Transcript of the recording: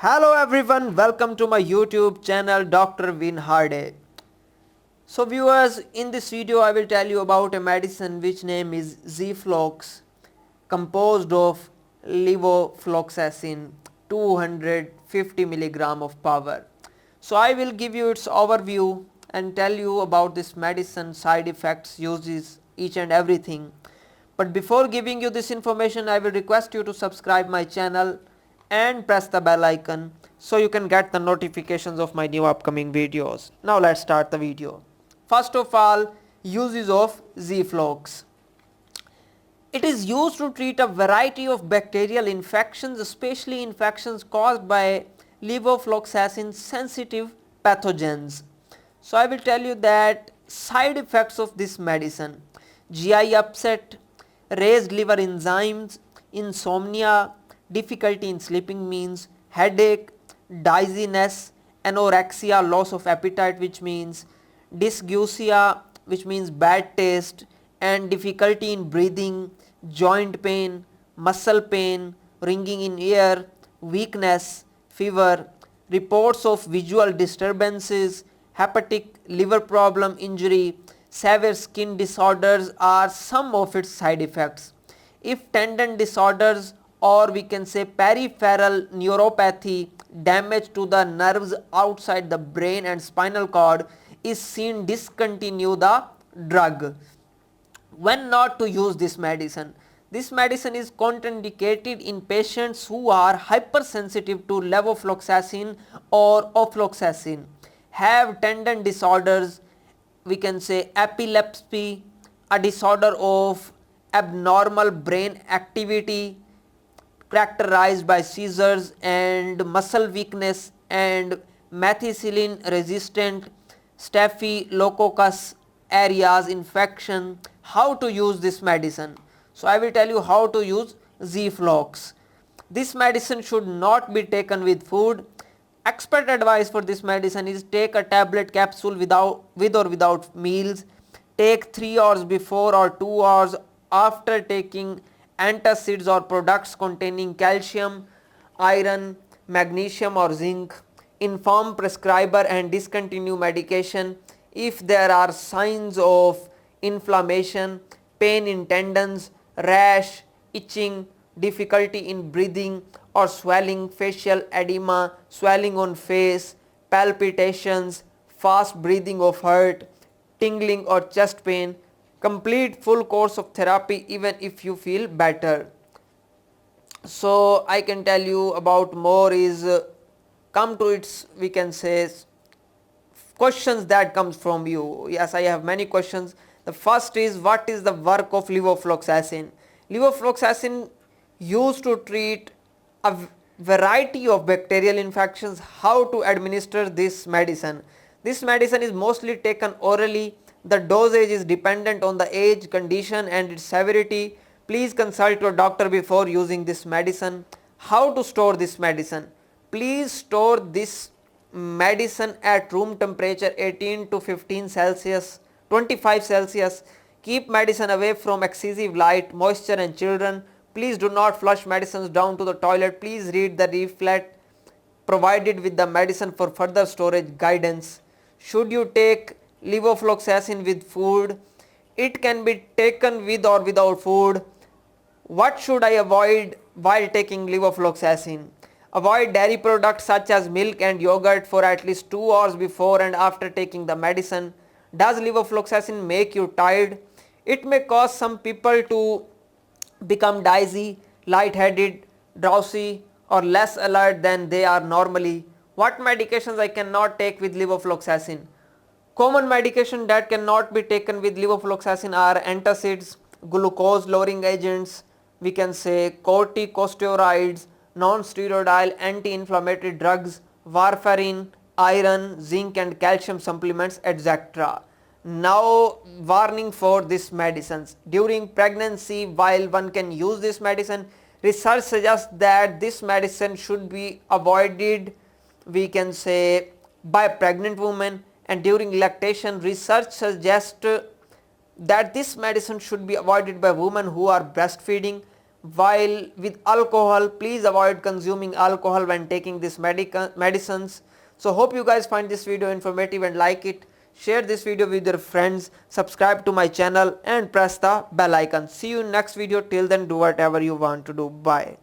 Hello everyone, welcome to my YouTube channel Dr. Vin Harde. So viewers, in this video I will tell you about a medicine which name is Z-Flox, composed of levofloxacin 250 milligram of power. So I will give you its overview and tell you about this medicine, side effects, uses, each and everything. But before giving you this information, I will request you to subscribe my channel and press the bell icon so you can get the notifications of my new upcoming videos. Now let's start the video. First of all, uses of Z-Flox. It is used to treat a variety of bacterial infections, especially infections caused by levofloxacin sensitive pathogens. So I will tell you that side effects of this medicine: GI upset, raised liver enzymes, insomnia, difficulty in sleeping means, headache, dizziness, anorexia, loss of appetite which means dysgeusia which means bad taste, and difficulty in breathing, joint pain, muscle pain, ringing in ear, weakness, fever, reports of visual disturbances, hepatic liver problem, injury, severe skin disorders are some of its side effects. If tendon disorders, or we can say peripheral neuropathy, damage to the nerves outside the brain and spinal cord is seen, discontinue the drug. When not to use this medicine? This medicine is contraindicated in patients who are hypersensitive to levofloxacin or ofloxacin, have tendon disorders, we can say epilepsy, a disorder of abnormal brain activity characterized by seizures and muscle weakness, and methicillin resistant staphylococcus areas infection. How to use this medicine? So I will tell you how to use Z-Flox. This medicine should not be taken with food. Expert advice for this medicine is take a tablet capsule with or without meals. Take 3 hours before or 2 hours after taking antacids or products containing calcium, iron, magnesium or zinc. Inform prescriber and discontinue medication if there are signs of inflammation, pain in tendons, rash, itching, difficulty in breathing or swelling, facial edema, swelling on face, palpitations, fast breathing of heart, tingling or chest pain. Complete full course of therapy even if you feel better. So I can tell you about more is come to its, we can say, questions that comes from you. Yes, I have many questions. The first is, what is the work of levofloxacin? Levofloxacin used to treat a variety of bacterial infections. How to administer this medicine? This medicine is mostly taken orally. The dosage is dependent on the age, condition and its severity. Please consult your doctor before using this medicine. How to store this medicine? Please store this medicine at room temperature 18 to 15 Celsius, 25 Celsius. Keep medicine away from excessive light, moisture and children. Please do not flush medicines down to the toilet. Please read the leaflet provided with the medicine for further storage guidance. Should you take levofloxacin with food? It can be taken with or without food. What should I avoid while taking levofloxacin? Avoid dairy products such as milk and yogurt for at least 2 hours before and after taking the medicine. Does levofloxacin make you tired? It may cause some people to become dizzy, lightheaded, drowsy or less alert than they are normally. What medications I cannot take with levofloxacin? Common medication that cannot be taken with levofloxacin are antacids, glucose lowering agents, we can say corticosteroids, non-steroidal anti-inflammatory drugs, warfarin, iron, zinc and calcium supplements, etc. Now warning for these medicines. During pregnancy, while one can use this medicine, research suggests that this medicine should be avoided, we can say, by pregnant women, and during lactation research suggests that this medicine should be avoided by women who are breastfeeding. While with alcohol, please avoid consuming alcohol when taking these medicines. So hope you guys find this video informative and like it. Share this video with your friends, subscribe to my channel and press the bell icon. See you in next video. Till then, do whatever you want to do. Bye.